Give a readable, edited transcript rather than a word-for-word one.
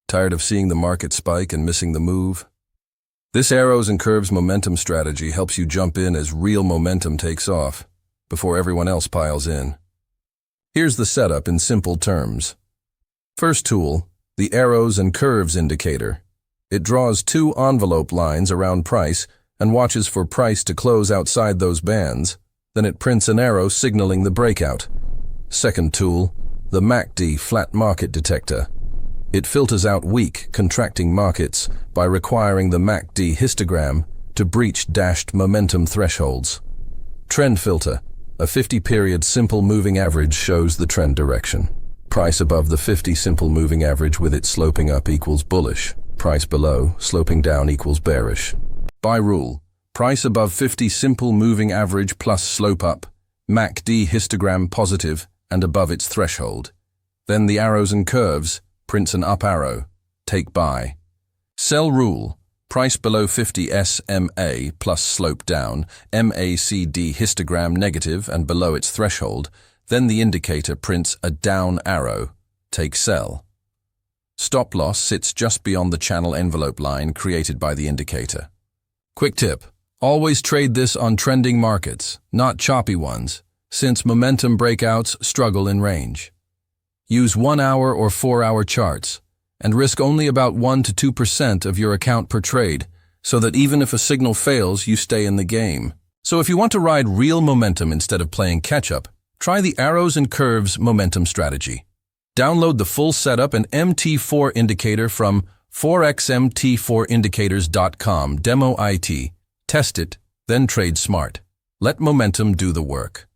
Tired of seeing the market spike and missing the move? This arrows and curves momentum strategy helps you jump in as real momentum takes off, before everyone else piles in. Here's the setup in simple terms. First tool, the arrows and curves indicator. It draws two envelope lines around price and watches for price to close outside those bands. Then it prints an arrow signaling the breakout. Second tool, the MACD Flat Market Detector. It filters out weak, contracting markets by requiring the MACD histogram to breach dashed momentum thresholds. Trend filter. A 50-period simple moving average shows the trend direction. Price above the 50 simple moving average with it sloping up equals bullish. Price below, sloping down equals bearish. By rule, price above 50 simple moving average plus slope up, MACD histogram positive and above its threshold. Then the arrows and curves prints an up arrow, take buy. Sell rule. Price below 50 SMA plus slope down, MACD histogram negative and below its threshold, then the indicator prints a down arrow, take sell. Stop loss sits just beyond the channel envelope line created by the indicator. Quick tip, always trade this on trending markets, not choppy ones, since momentum breakouts struggle in range. Use 1 hour or 4 hour charts, and risk only about 1 to 2% of your account per trade, so that even if a signal fails, you stay in the game. So if you want to ride real momentum instead of playing catch-up, try the arrows and curves momentum strategy. Download the full setup and MT4 indicator from forexmt4indicators.com demo IT. Test it, then trade smart. Let momentum do the work.